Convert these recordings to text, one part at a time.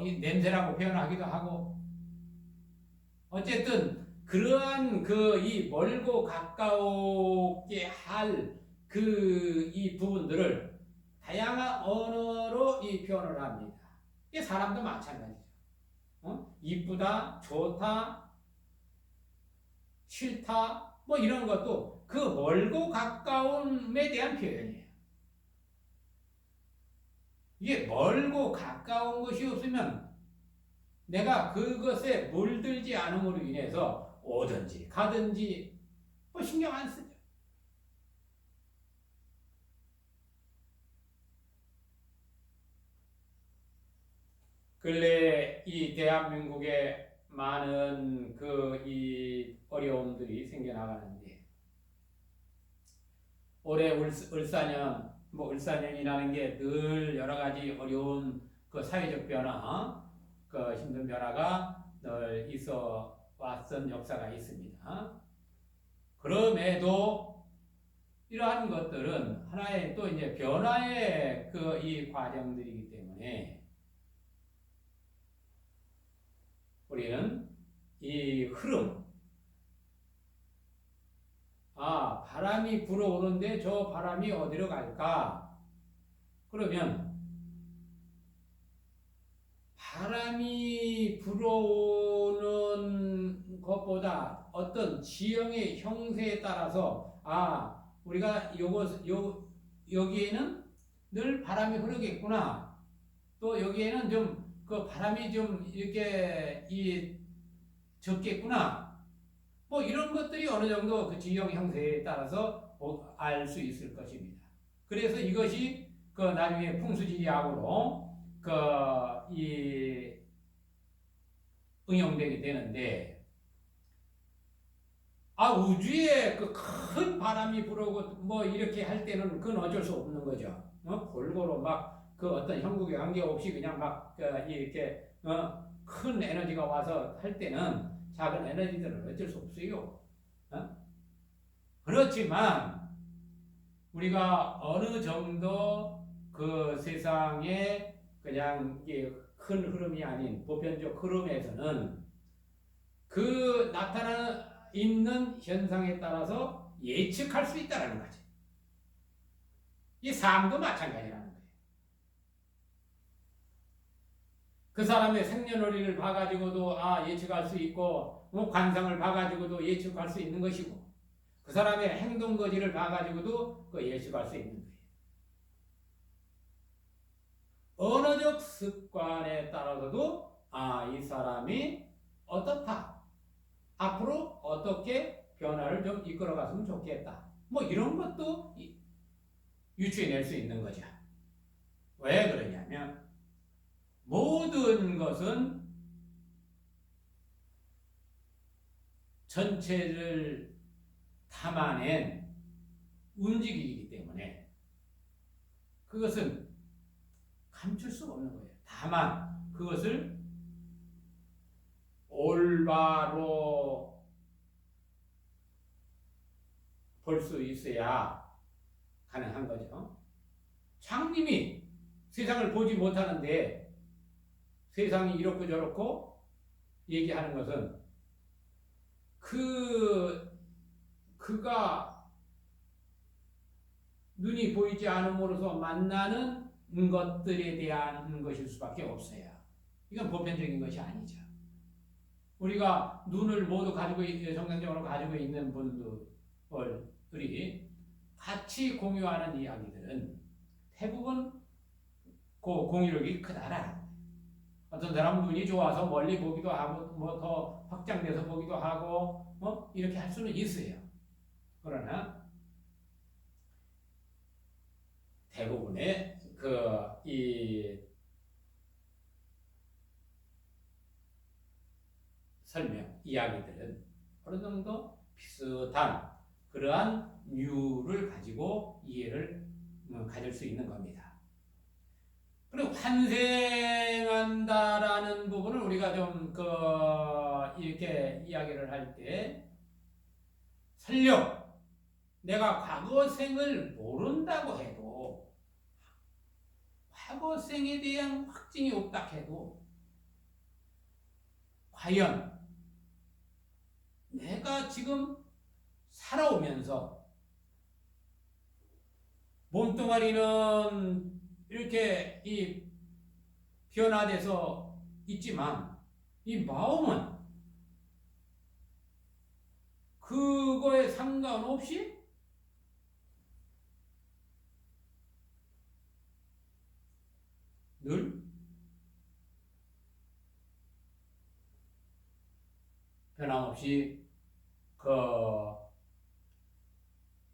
이 냄새라고 표현하기도 하고, 어쨌든 그러한 그 이 멀고 가까우게 할 그 이 부분들을 다양한 언어로 이 표현을 합니다. 이게 사람도 마찬가지죠. 이쁘다, 좋다, 싫다, 뭐 이런 것도 그 멀고 가까움에 대한 표현이에요. 이게 멀고 가까운 것이 없으면 내가 그것에 물들지 않음으로 인해서 오든지 가든지 뭐 신경 안 쓰죠. 근래 이 대한민국에 많은 그 이 어려움들이 생겨나가는데, 올해 을사년, 뭐 을사년이라는 게 늘 여러 가지 어려운 그 사회적 변화, 그 힘든 변화가 늘 있어 왔던 역사가 있습니다. 그럼에도 이러한 것들은 하나의 또 이제 변화의 그 이 과정들이기 때문에 우리는 이 흐름, 바람이 불어오는데 저 바람이 어디로 갈까? 그러면 바람이 불어오는 것보다 어떤 지형의 형세에 따라서 우리가 여기에는 늘 바람이 흐르겠구나. 또 여기에는 좀 그 바람이 좀 이렇게 적겠구나. 뭐 이런 것들이 어느 정도 그 지형 형태에 따라서 알 수 있을 것입니다. 그래서 이것이 그 나중에 풍수지리학으로 응용되게 되는데, 우주에 그 큰 바람이 불어오고 뭐 이렇게 할 때는 그건 어쩔 수 없는 거죠. 골고루 막 그 어떤 형국에 관계없이 그냥 막 이렇게 큰 에너지가 와서 할 때는 작은 에너지들은 어쩔 수 없어요. 그렇지만 우리가 어느 정도 그 세상에 그냥 이게 큰 흐름이 아닌 보편적 흐름에서는 그 나타나는 있는 현상에 따라서 예측할 수 있다는 거지. 이 삶도 마찬가지라는 거예요. 그 사람의 생년월일을 봐가지고도 예측할 수 있고, 관상을 봐가지고도 예측할 수 있는 것이고, 그 사람의 행동 거지를 봐가지고도 그 예측할 수 있는 거예요. 언어적 습관에 따라서도 이 사람이 어떻다, 앞으로 어떻게 변화를 좀 이끌어갔으면 좋겠다, 뭐 이런 것도 유추해낼 수 있는 거죠. 왜 그러냐면 모든 것은 전체를 담아낸 움직이기 때문에 그것은 감출 수가 없는 거예요. 다만 그것을 올바로 볼 수 있어야 가능한 거죠. 장님이 세상을 보지 못하는데 세상이 이렇고 저렇고 얘기하는 것은 그가 눈이 보이지 않음으로써 만나는 것들에 대한 것일 수밖에 없어요. 이건 보편적인 것이 아니죠. 우리가 눈을 모두 정상적으로 가지고 있는 분들이 같이 공유하는 이야기들은 대부분 그 공유력이 크다라는 거예요. 어떤 사람은 눈이 좋아서 멀리 보기도 하고 뭐 더 확장돼서 보기도 하고 이렇게 할 수는 있어요. 그러나 대부분의 이 설명, 이야기들은 어느 정도 비슷한 그러한 류를 가지고 이해를 가질 수 있는 겁니다. 그리고 환생한다라는 부분을 우리가 좀 이렇게 이야기를 할 때 설령 내가 과거생을 모른다고 해도 과거생에 대한 확증이 없다 해도 과연 내가 지금 살아오면서 몸뚱아리는 이렇게 이 변화돼서 있지만 이 마음은 그거에 상관없이 늘 변함없이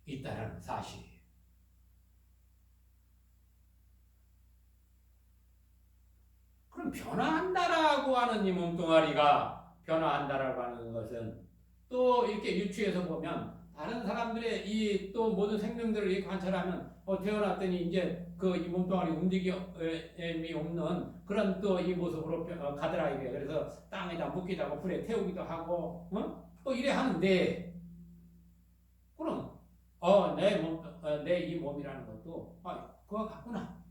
있다는 사실이에요. 그럼 변화한다라고 하는 이 몸뚱아리가 변화한다라고 하는 것은 또 이렇게 유추해서 보면 다른 사람들의 이 또 모든 생명들을 관찰하면 태어났더니 이제 이 몸뚱아리 움직임이 없는 그런 또 이 모습으로 가더라 이게. 그래서 땅에다 묻기도 하고 불에 태우기도 하고 이래 하는데 그럼 내 이 몸이라는 것도 그거 같구나.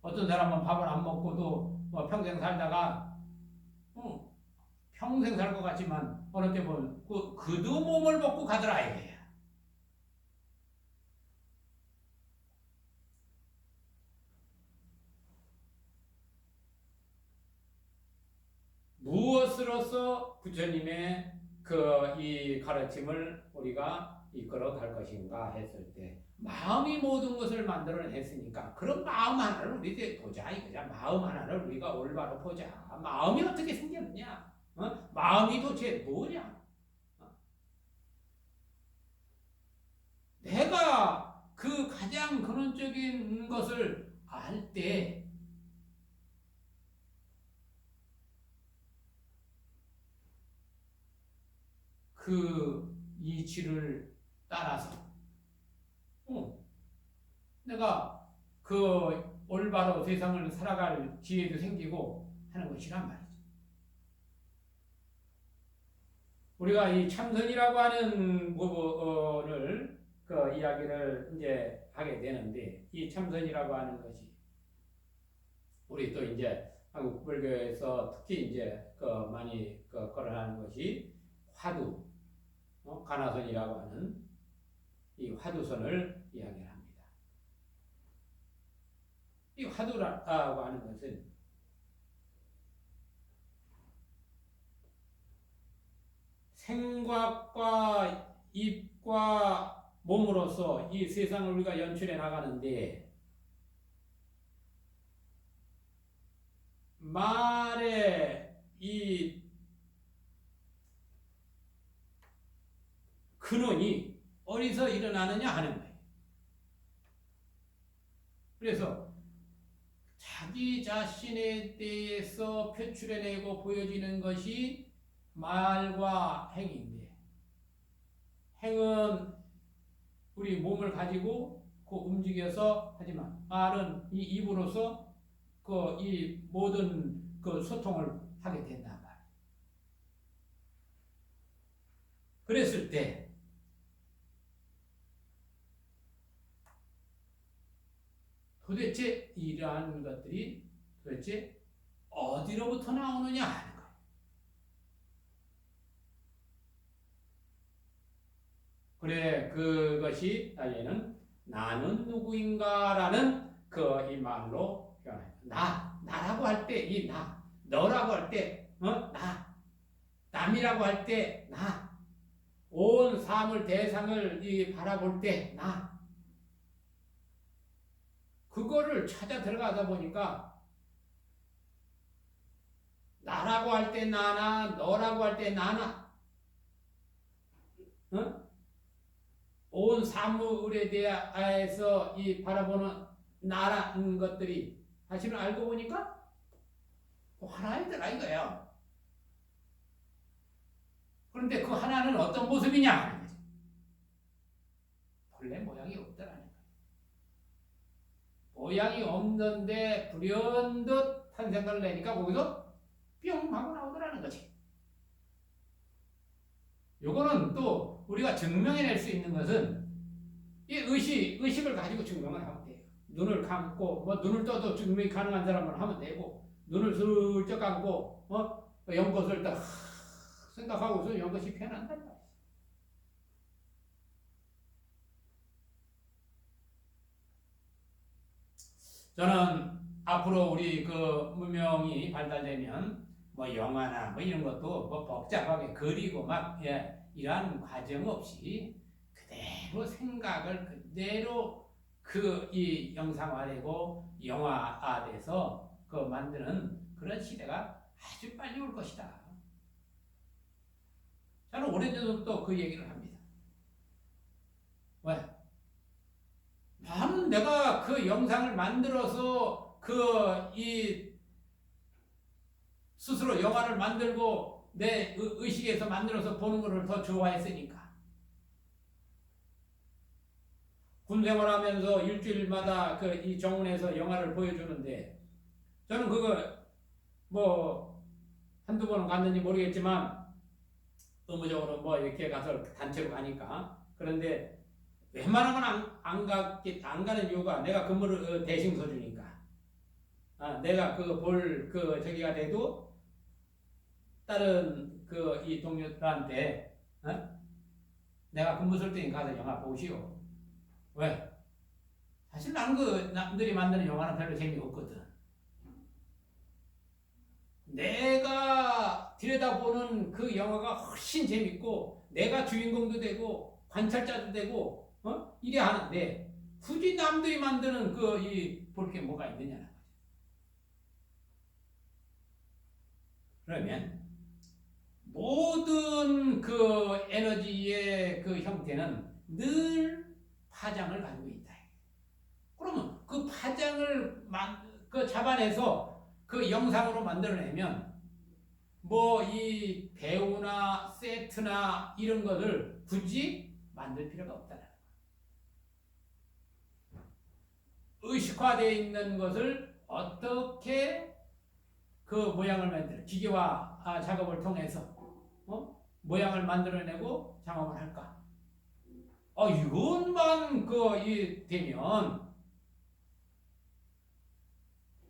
어떤 사람은 밥을 안 먹고도 평생 살다가 평생 살 것 같지만 어느 때 보면 그도 몸을 먹고 가더라 이거야. 무엇으로서 부처님의 이 가르침을 우리가 이끌어 갈 것인가 했을 때 마음이 모든 것을 만들어냈으니까 그런 마음 하나를 우리 보자 이거야. 마음 하나를 우리가 올바로 보자. 마음이 어떻게 생겼느냐? 마음이 도대체 뭐냐? 내가 그 가장 근원적인 것을 알 때 그 이치를 따라서 내가 올바로 세상을 살아갈 지혜도 생기고 하는 것이란 말이죠. 우리가 이 참선이라고 하는 부분을 이야기를 이제 하게 되는데 이 참선이라고 하는 것이 우리 또 이제 한국 불교에서 특히 이제 많이 거론하는 것이 화두, 가나선이라고 하는 이 화두선을 이야기합니다. 이 화두라고 하는 것은 생각과 입과 몸으로서 이 세상을 우리가 연출해 나가는데 말의 이 근원이 어디서 일어나느냐 하는 거예요. 그래서 자기 자신에 대해서 표출해내고 보여지는 것이 말과 행인데 행은 우리 몸을 가지고 움직여서 하지만 말은 이 입으로서 이 모든 소통을 하게 된단 말이에요. 그랬을 때 도대체 이러한 것들이 도대체 어디로부터 나오느냐 하는 거예요. 그래 그것이 얘는 나는 누구인가라는 이 말로 표현해요. 나라고 할 때 이 나, 너라고 할 때 나, 남이라고 할 때 나, 온 사물 대상을 바라볼 때 나. 그거를 찾아 들어가다 보니까 나라고 할 때 나나, 너라고 할 때 나나, 온 사물에 대해서 바라보는 나라는 것들이 사실은 알고 보니까 하나이더라 이거예요. 그런데 그 하나는 어떤 모습이냐 하는 거지. 본래 모양이 없더라는 거예요. 모양이 없는데 불현듯 한 생각을 내니까 거기서 뿅 하고 나오더라는 거지. 요거는 또 우리가 증명해낼 수 있는 것은 이 의식을 가지고 증명을 하면 돼요. 눈을 감고 눈을 떠도 증명이 가능한 사람은 하면 되고 눈을 슬쩍 감고 연것을 딱 생각하고서 연것이 편한단 말이야. 저는 앞으로 우리 그 문명이 발달되면 뭐 영화나 뭐 이런 것도 뭐 복잡하게 그리고 막 이러한 과정 없이 그대로 생각을 그대로 그 이 영상화되고 영화화돼서 그 만드는 그런 시대가 아주 빨리 올 것이다. 저는 오래전부터 그 얘기를 합니다. 왜? 나는 내가 그 영상을 만들어서 그 이 스스로 영화를 만들고 내 의식에서 만들어서 보는 것을 더 좋아했으니까. 군 생활하면서 일주일마다 그 이 정원에서 영화를 보여주는데 저는 그거 뭐 한두 번은 갔는지 모르겠지만 의무적으로 뭐 이렇게 가서 단체로 가니까. 그런데 웬만하면 안 가는 이유가 내가 근무를 대신 서주니까. 내가 그 저기가 돼도 다른 그 이 동료들한테 내가 근무 쓸 테니 가서 영화 보시오. 왜? 사실 나는 그 남들이 만드는 영화는 별로 재미없거든. 내가 들여다보는 그 영화가 훨씬 재밌고 내가 주인공도 되고 관찰자도 되고 이래 하는데 굳이 남들이 만드는 그 이 볼 게 뭐가 있느냐는 거죠. 그러면 모든 그 에너지의 그 형태는 늘 파장을 가지고 있다. 그러면 그 파장을 그 잡아내서 그 영상으로 만들어내면 뭐 이 배우나 세트나 이런 것을 굳이 만들 필요가 없다는 거예요. 의식화되어 있는 것을 어떻게 그 모양을 만들어 기계화 작업을 통해서 모양을 만들어내고 작업을 할까? 이것만 되면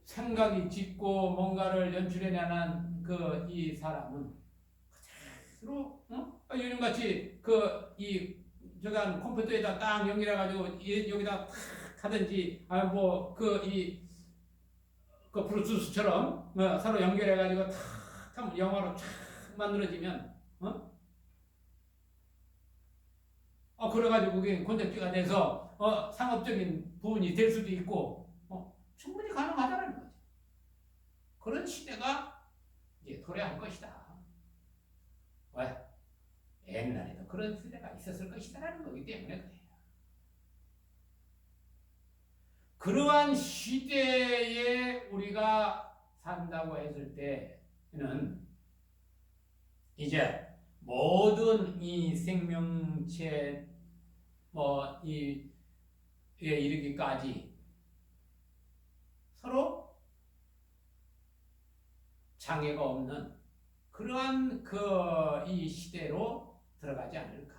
생각이 짙고 뭔가를 연출해내는 이 사람은 그대로 요즘같이 저간 컴퓨터에다 딱 연결해가지고 여기다 탁 하든지 그 블루투스처럼 서로 연결해가지고 탁 하면 영화로 쫙 만들어지면 그래가지고 그게 콘텐츠가 돼서 상업적인 부분이 될 수도 있고 충분히 가능하다는 거죠. 그런 시대가 이제 도래할 것이다. 왜? 옛날에도 그런 시대가 있었을 것이다라는 거기 때문에 그래요. 그러한 시대에 우리가 산다고 했을 때는 이제 모든 이 생명체 이르기까지 서로 장애가 없는 그러한 이 시대로 들어가지 않을까.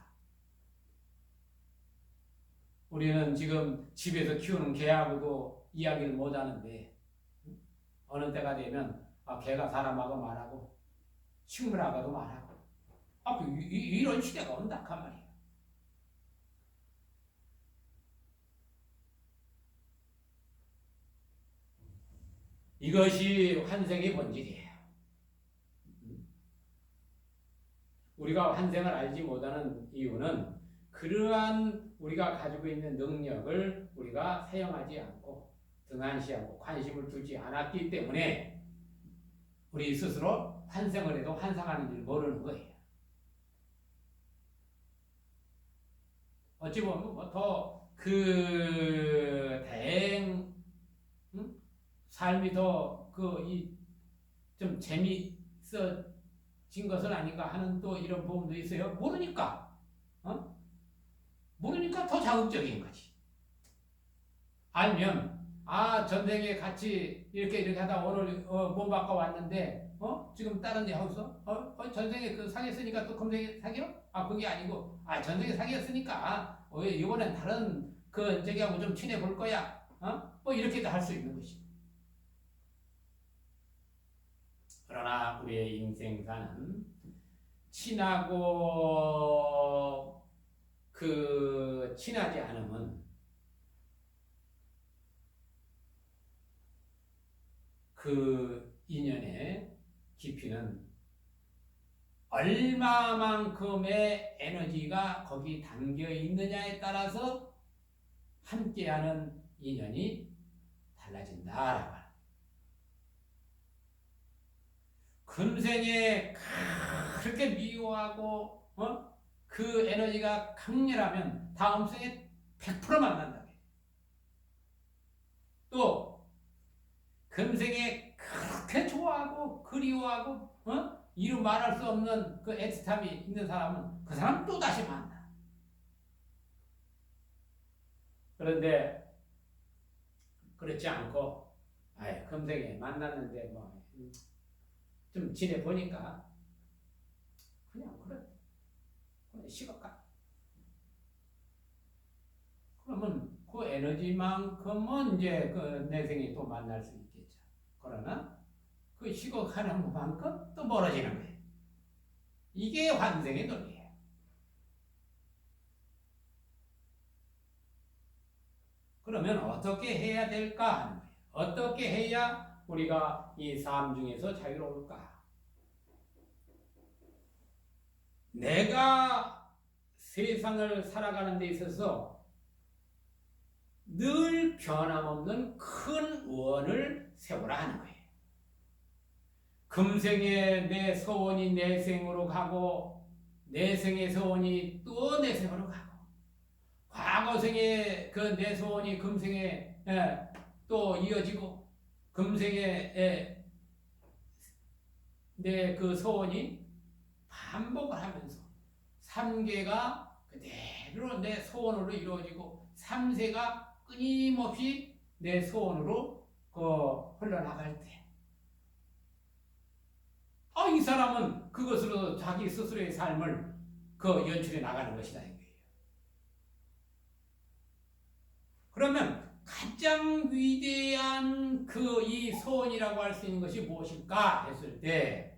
우리는 지금 집에서 키우는 개하고도 이야기를 못 하는데 어느 때가 되면 개가 사람하고 말하고 식물하고도 말하고 이런 시대가 온다 그 말이에요. 이것이 환생의 본질이에요. 우리가 환생을 알지 못하는 이유는 그러한 우리가 가지고 있는 능력을 우리가 사용하지 않고 등한시하고 관심을 두지 않았기 때문에 우리 스스로 환생을 해도 환상하는 줄 모르는 거예요. 어찌 보면 더 삶이 더 좀 재미있어진 것은 아닌가 하는 또 이런 부분도 있어요. 모르니까 더 자극적인 거지. 알면 전생에 같이 이렇게 하다 오늘 몸 바꿔 왔는데 지금 다른 데 하고서 전생에 사귀었으니까 또 금생에 사귀어? 그게 아니고 전생에 사귀었으니까 이번엔 다른 저기하고 좀 친해 볼 거야. 이렇게도 할 수 있는 것이. 그러나 우리의 인생사는 친하고 친하지 않으면 그 인연의 깊이는 얼마만큼의 에너지가 거기 담겨 있느냐에 따라서 함께하는 인연이 달라진다라고 합니다. 금생에 그렇게 미워하고 그 에너지가 강렬하면 다음 생에 100% 만난다. 또 금생에 그렇게 좋아하고 그리워하고 이루 말할 수 없는 그 애틋함이 있는 사람은 그 사람 또 다시 만나. 그런데 그렇지 않고 금생에 만났는데 뭐 좀 지내보니까 그냥 식었다. 그러면 그 에너지만큼은 이제 그 내생에 또 만날 수 있겠죠. 그러나 그 식어가는 만큼 또 멀어지는 거예요. 이게 환생의 논리예요. 그러면 어떻게 해야 될까 하는 거예요. 어떻게 해야 우리가 이 삶 중에서 자유로울까? 내가 세상을 살아가는 데 있어서 늘 변함없는 큰 원을 세우라 하는 거예요. 금생에 내 소원이 내생으로 가고 내생의 소원이 또 내생으로 가고 과거생에 그 내 소원이 금생에 또 이어지고 금생에 내 그 소원이 반복을 하면서 3계가 그대로 내 소원으로 이루어지고 3세가 끊임없이 내 소원으로 흘러나갈 때 이 사람은 그것으로 자기 스스로의 삶을 연출해 나가는 것이다 이거예요. 그러면 가장 위대한 이 소원이라고 할 수 있는 것이 무엇일까 했을 때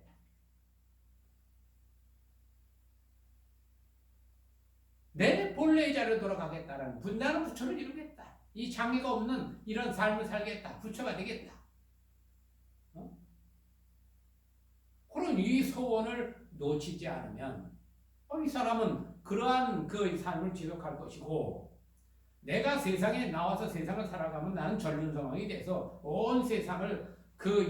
내 본래의 자리로 돌아가겠다라는 분단한 부처를 이루겠다. 이 장애가 없는 이런 삶을 살겠다. 부처가 되겠다. 그런 이 소원을 놓치지 않으면 이 사람은 그러한 그 삶을 지속할 것이고 내가 세상에 나와서 세상을 살아가면 나는 전륜성왕이 돼서 온 세상을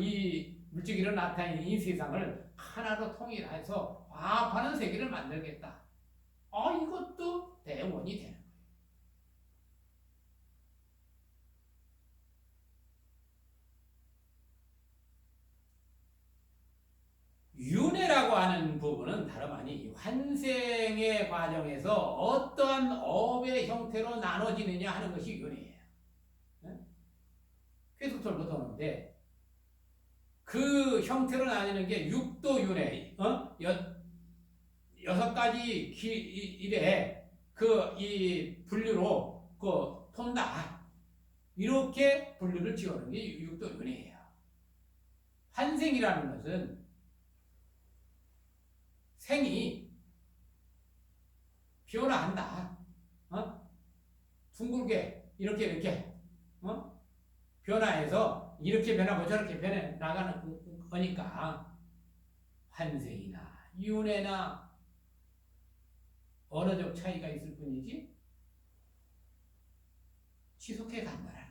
이 물질기로 나타내는 이 세상을 하나로 통일해서 화합하는 세계를 만들겠다. 이것도 대원이 되는 거예요. 윤회라고 하는 부분은 다름 아니 환생의 과정에서 어떠한 업의 형태로 나눠지느냐 하는 것이 윤회예요. 계속 돌고 도는데 그 형태로 나뉘는 게 육도윤회, 6가지 일에 이 분류로 돈다. 이렇게 분류를 지어놓은 게 육도윤회예요. 환생이라는 것은 생이 변화한다. 둥글게 이렇게 변화해서 이렇게 변하고 저렇게 변해 나가는 거니까 환생이나 윤회나 언어적 차이가 있을 뿐이지 지속해 간다는 거예요.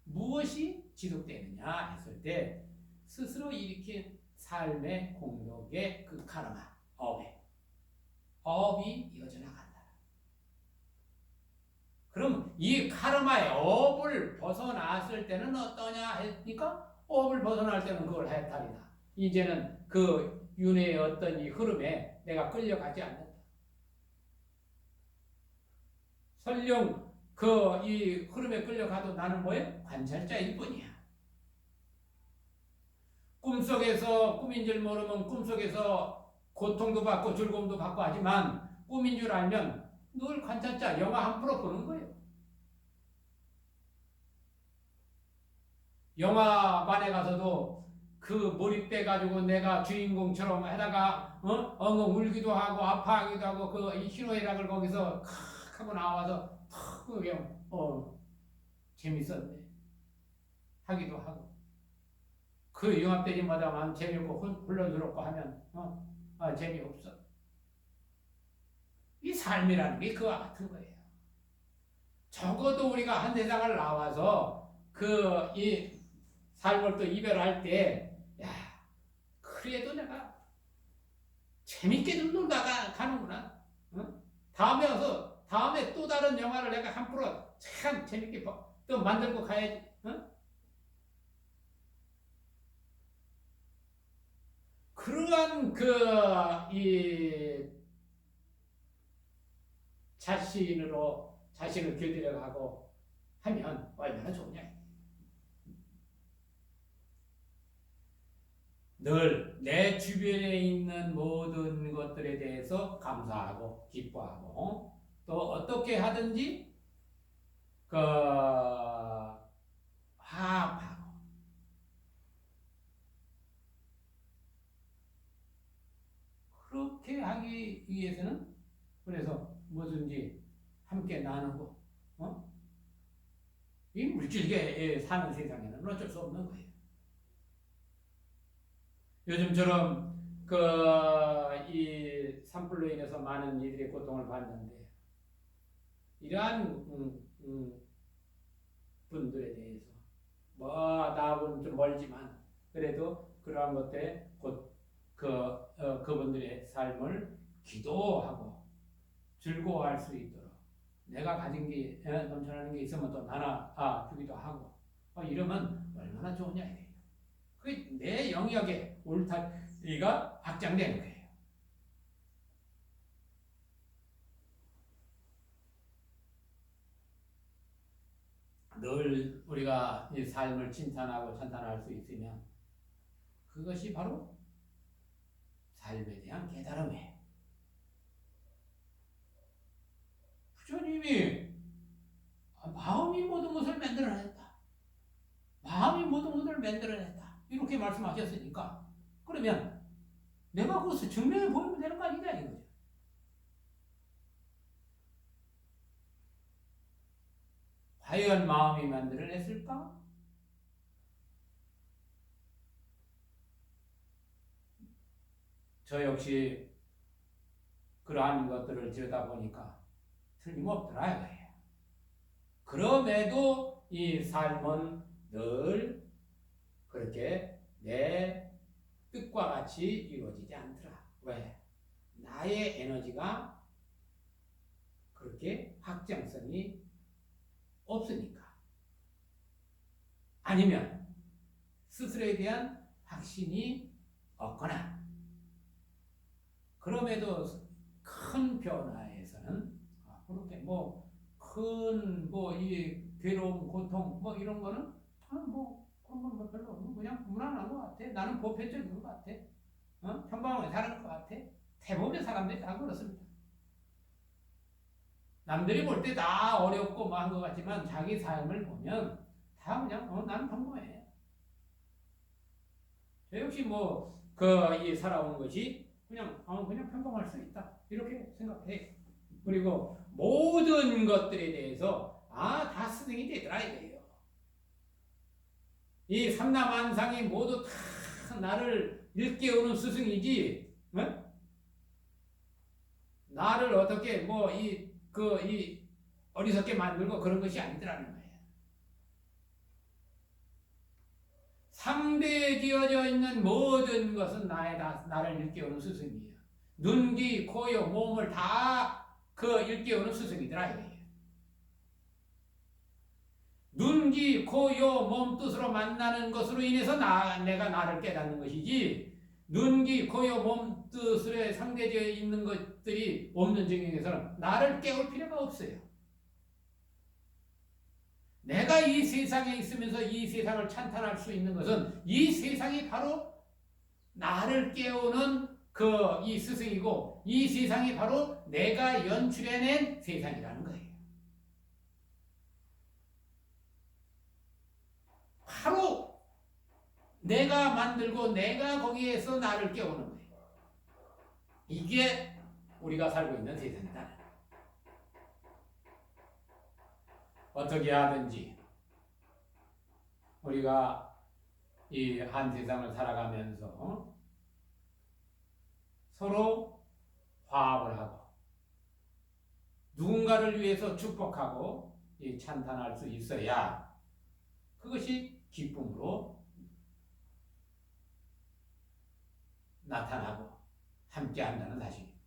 무엇이 지속되느냐 했을 때 스스로 일으킨 삶의 공덕의 그 카르마, 업이 이어져 나간다. 그럼 이 카르마의 업을 벗어났을 때는 어떠냐 했으니까 업을 벗어날 때는 그걸 해탈이다. 이제는 그 윤회의 어떤 이 흐름에 내가 끌려가지 않는다. 설령 이 흐름에 끌려가도 나는 뭐예요? 관찰자일 뿐이야. 꿈인 줄 모르면 꿈속에서 고통도 받고 즐거움도 받고 하지만 꿈인 줄 알면 늘 관찰자, 영화 한 프로 보는 거예요. 영화관에 가서도 그 몰입돼 가지고 내가 주인공처럼 하다가 엉엉 울기도 하고 아파하기도 하고 그 이 희노애락을 거기서 칵 하고 나와서 탁 그냥 재밌었네 하기도 하고 그 융합되기마다만 재밌고 훈련스럽고 하면 재미없어. 이 삶이라는 게 그와 같은 거예요. 적어도 우리가 한 세상을 나와서 그 이 삶을 또 이별할 때, 야, 그래도 내가 재밌게 좀 놀다가 가는구나. 다음에 와서 다음에 또 다른 영화를 내가 함부로 참 재밌게 또 만들고 가야지. 그러한 이 자신을 길들여 가고 하면 얼마나 좋냐. 늘 내 주변에 있는 모든 것들에 대해서 감사하고 기뻐하고 또 어떻게 하든지 화합하고 그렇게 하기 위해서는 그래서 뭐든지 함께 나누고 이 물질계에 사는 세상에는 어쩔 수 없는 거예요. 요즘처럼 이 산불로 인해서 많은 이들이 고통을 받는데 이러한 분들에 대해서 나하고는 좀 멀지만 그래도 그러한 것들에 곧 그분들의 삶을 기도하고 즐거워할 수 있도록 내가 가진 게 넘쳐나는 게 있으면 또 나눠 주기도 하고 이러면 얼마나 좋으냐 이래요. 그게 내 영역에 울타리가 확장되는 거예요. 늘 우리가 이 삶을 칭찬하고 찬탄할 수 있으면 그것이 바로 삶에 대한 깨달음이에요. 부처님이 마음이 모든 것을 만들어냈다. 마음이 모든 것을 만들어냈다. 이렇게 말씀하셨으니까 그러면 내가 그것을 증명해 보이면 되는 거 아니냐 이거죠. 과연 마음이 만들어냈을까? 저 역시 그러한 것들을 들여다보니까 틀림없더라 이거예요. 그럼에도 이 삶은 늘 그렇게 내 뜻과 같이 이루어지지 않더라. 왜? 나의 에너지가 그렇게 확장성이 없으니까. 아니면 스스로에 대한 확신이 없거나 그럼에도 큰 변화에서는 그렇게 이 괴로움, 고통 이런 거는 그런 건 별로 없는 그냥 무난한 것 같아. 나는 보편적인 것 같아. 평범하게 사는 것 같아. 대부분의 사람들이 다 그렇습니다. 남들이 볼 때 다 어렵고 한 것 같지만 자기 삶을 보면 다 그냥 나는 평범해. 저 역시 이 살아온 것이 그냥 평범할 수 있다. 이렇게 생각해. 그리고 모든 것들에 대해서 다 스승이 되더라 이거예요. 이 삼라만상이 모두 다 나를 일깨우는 스승이지, 나를 어떻게 이 어리석게 만들고 그런 것이 아니더라는 거예요. 상대에 지어져 있는 모든 것은 나를 일깨우는 스승이에요. 눈, 귀, 코, 여, 몸을 다 일깨우는 스승이더라 이거예요. 눈, 귀, 코, 여, 몸 뜻으로 만나는 것으로 인해서 내가 나를 깨닫는 것이지 눈, 귀, 코, 여, 몸 뜻으로 상대되어 있는 것들이 없는 증인에서는 나를 깨울 필요가 없어요. 내가 이 세상에 있으면서 이 세상을 찬탄할 수 있는 것은 이 세상이 바로 나를 깨우는 이 스승이고 이 세상이 바로 내가 연출해낸 세상이라는 거예요. 바로 내가 만들고 내가 거기에서 나를 깨우는 거예요. 이게 우리가 살고 있는 세상이다. 어떻게 하든지 우리가 이 한 세상을 살아가면서 서로 화합을 하고 누군가를 위해서 축복하고 찬탄할 수 있어야 그것이 기쁨으로 나타나고 함께한다는 사실입니다.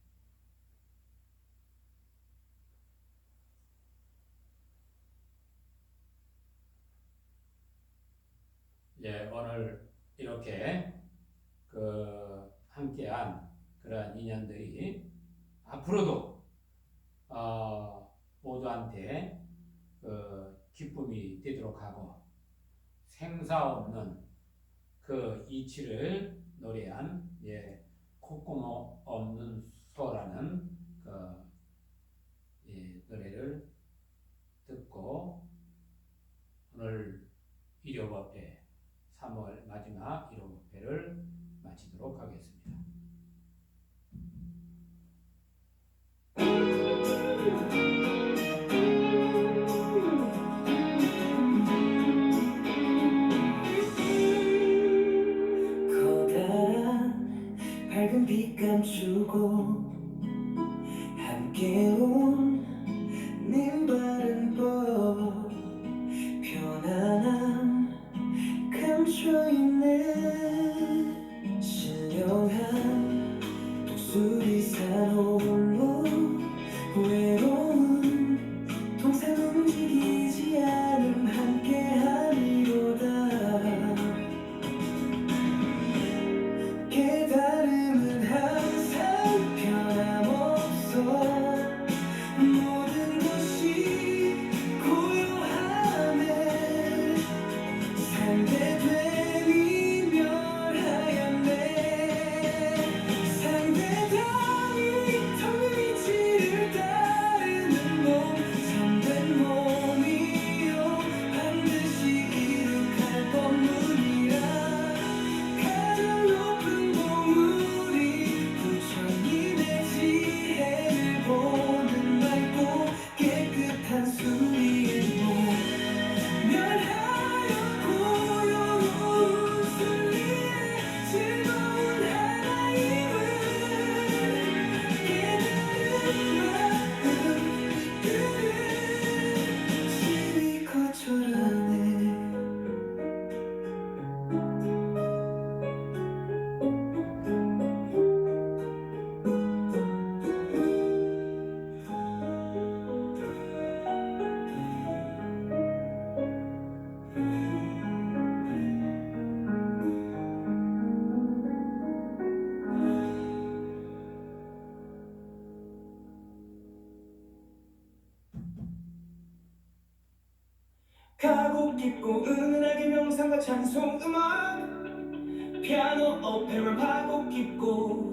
예, 오늘 이렇게 함께한 그러한 인연들이 앞으로도 모두한테 기쁨이 되도록 하고 생사 없는 그 이치를 노래한 콧구멍 없는 소라는 노래를 듣고 오늘 일요법회 3월 마지막 일요법회를 마치도록 하겠습니다. 커다란 밝은 빛 감추고 함께 온 님 바른 법 편안함 감춰있네 신령한 독수리산 홀로 외로운 동산 움직이지 않음 함께함이로다 깨달음은 항상 변함없어 모든 것이 고요함에 상대됨이 멸하였네 상대감이 텅빈 이치를 따르는 몸 참된 몸이요 반드시 이룩할 법문이라 가장 높은 보물이 부처님의 지혜를 보는 맑고 깨끗한 수리의 몸 멸하여 고요로운 순리의 즐거운 하나임을 깨달은 마음 이끄는 심히 거절하네 가곡 깊고 은은하게 명상과 찬송 음악 피아노 오페라 가곡 깊고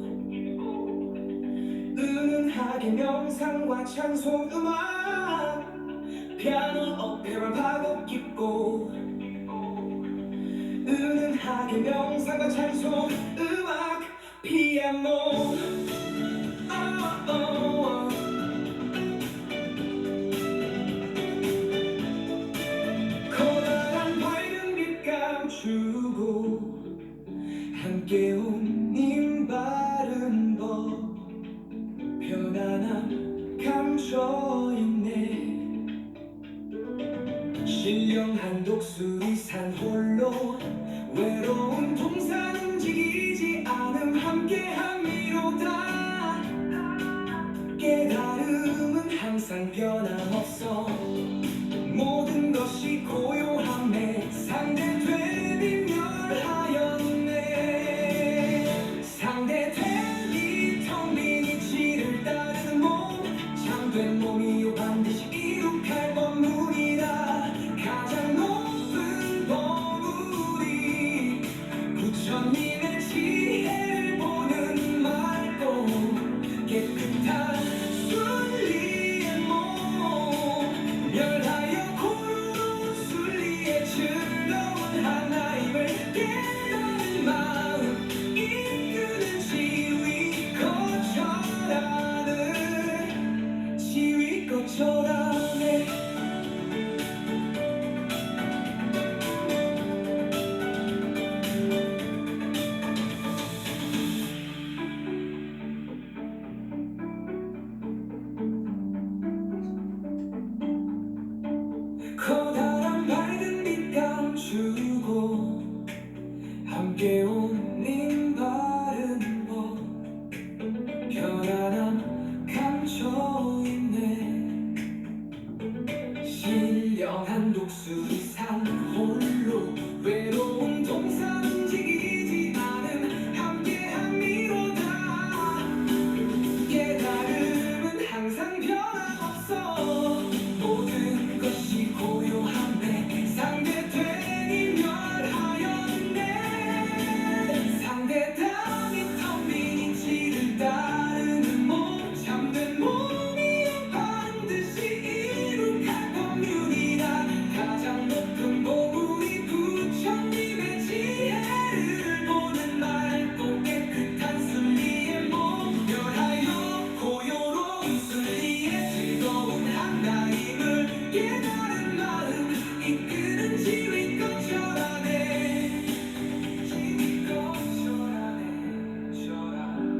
은은하게 명상과 찬송 음악 피아노 오페라 가곡 깊고 은은하게 명상과 찬송 음악 피아노 커다란 밝은 빛 감추고 함께 온 님 바른 법 편안함 감춰있네 신령한 독수리산 홀로 외로운 동산 움직이지 않음 함께함이로다 깨달음은 항상 변함없어 모든 것이 고요함에 상대됨이 멸하였네 함께 올린 바른 법 편안함 감춰있네 신령한 독수리 산 홀로 외로운 동산 움직이지 않은 함께한 미로다 깨달음은 항상 변함없어 모든 것이 고요함에 상대됨이 멸하였네 상대담이 텅 빈 이치를 따르는 몸 참된 몸이여 반드시 이룩할 법률이라 가장 높은 보물이 부처님의 지혜를 보는 맑고 깨끗한 순리의 몸 멸하여 고요로운 순리의 즐거운 한가임을 깨달은 마음 이끄는 지위껏 절하네 지위껏 절하네 절하네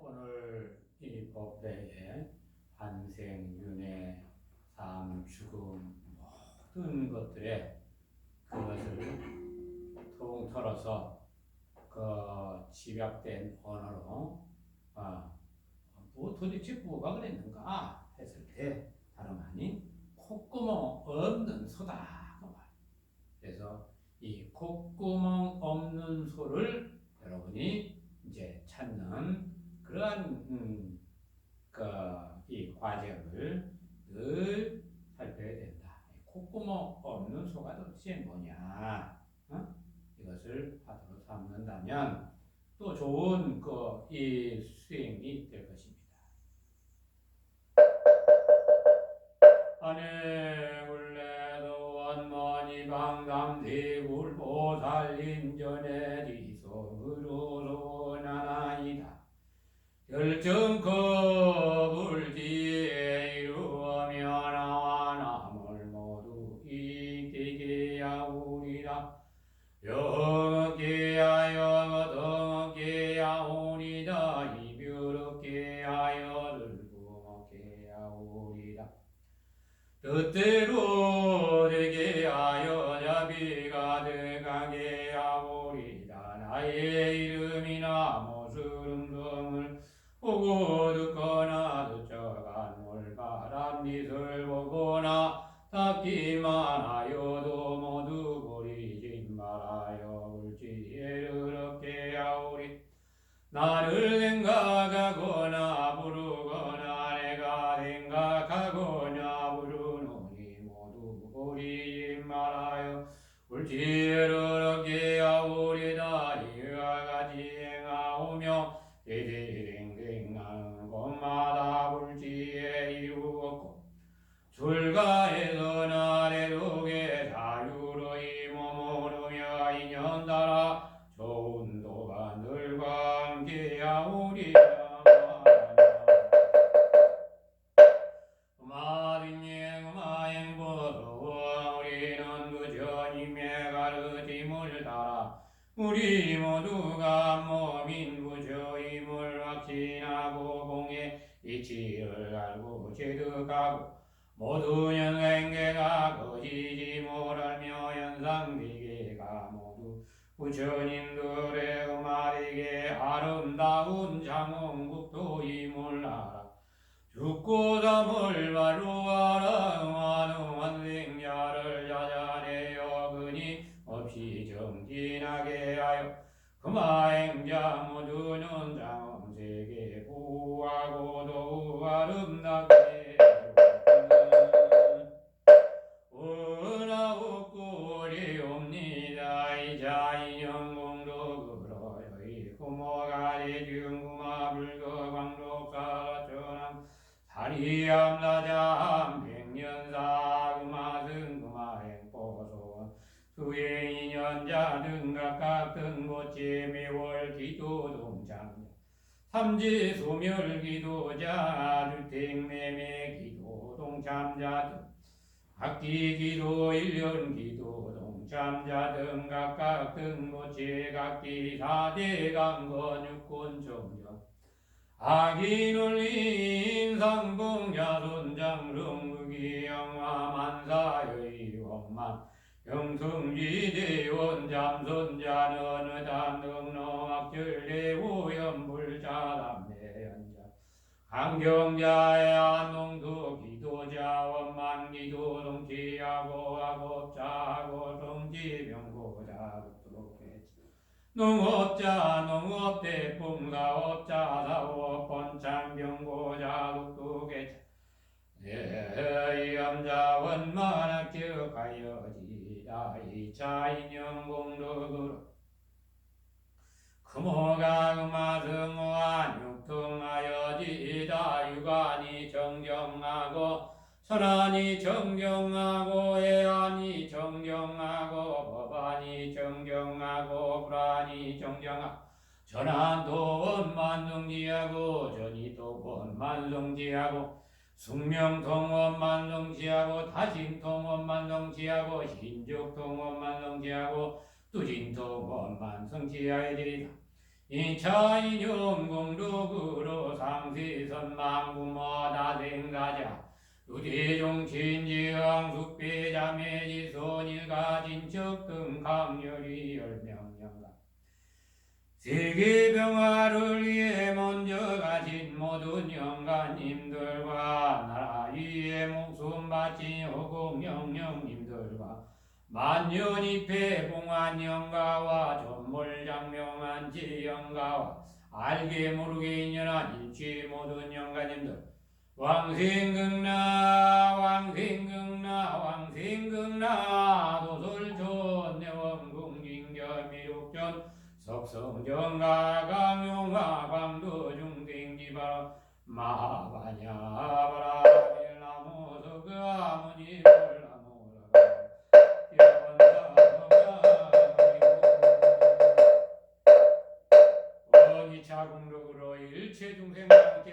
오늘 이 법회에 환생, 윤회, 삶, 죽음 모든 것들에 그것을 통틀어서 그 집약된 언어로 뭐 도대체 뭐가 그랬는가 했을 때 다름 아닌 콧구멍 없는 소다 그 말. 그래서 이 콧구멍 없는 소를 여러분이 이제 찾는 그러한 이 과정을 늘 살펴야 된다. 콧구멍 없는 소가 도대체 뭐냐? 이것을 화두로 삼는다면 또 좋은 이 수행이 될 것입니다. 안해물레도 원머니 방담대굴보살림전에 지속으로 나나이다. 결정겁을 뒤에 이루어며 나와 남을 모두 이기게 하오리라. 영업게 하여 덩업게 하오리다. 이별없게 하여 들고먹게 하오리다. 뜻대로 되게 하여 자비가 들어가게 하오리다. 나의 이름이나 모습음성을 보고 듣거나 듣져간 올바람 빛을 보거나 닦기만 하여도 모두 버리지 말아요. 불지혜를 얻게 하오리. 나를 생각하거나 부르거나 내가 생각하거나 부르노니 모두 버리지 말아요. 불지혜를 얻게 하오리다. 이와 같이 행하오며 대대댕댕하는 곳마다 불지혜 이루었고 출가해서 나래독에 자유로이 머무르며 인연 따라 좋은 도반들과 함께하오리라. 마등행마행보도 우리는 그저 님의 가르침을 따라 우리 모두가 몸인 부처임을 확신하고 공의 이치를 알고 체득하고 모두 연생계가 거지지 못하며 연상비계가 모두 부처님들의 음하되게 아름다운 장엄국도임을 알아. 죽고 잠을 바로하라. 응하는 환생자를 찾아내어 끊임없이 정진하게 하여 금화행자 모두는 장엄세계 보호하고 더욱 아름답게 은하옥구리옵니다. 이자 인연공덕으로 여의 구모가 대중구마 불거광록사라천함 사리암라자함 백년사 금화승 금화행보소 수행인연자 등 각각 등고치 매월 기도 기도 동참 삼지소멸 기도자 주택매매 기도 동참자 등 악기 기도 일련 기도 동참자 등 각각 등모체 각기 사대 강건 육군 정령 악인을 인상봉 자손장릉 무기영화 만사의 원만 영승지대원 잠손자는 의담능노악절대오연불자담내연자 강경자의 안농도 기도자 원만 기도 동치하고 악업자하고 성지병고자 농업자 농업대품사업자 사업 번창병고자 독도계차 예염자 원만학 기억하여지다 이차 인연공덕으로 금호가 금화승호한 육통하여지다 유관이 정경하고 선안이 정경하고 애안이 정경하고 법안이 정경하고 불안이 정경하고 전안도 원만성지하고 전이도 원만성지하고 숙명통원만성지하고 다신통원만성지하고 신죽통원만성지하고 뚜진통원만성지하여지리다 이차인용공덕으로 상시선망구모다생가자 유대종친지왕 숙배자매지손일가 진척등 강렬히 열명령가 세계병화를 위해 먼저 가신 모든 영가님들과 나라 위에 목숨 바친 호공영령님들과 만년입회 봉한 영가와 전몰장명한 지영가와 알게 모르게 인연한 일치 모든 영가님들 왕생극나 왕생극나 왕생극나 도솔존 내원궁진결 미륵전 석성정가 강용화 광도중생지바라 마바냐바라 일나무서 그 아무니 불나무라 원이차 공덕으로 일체 중생과 함께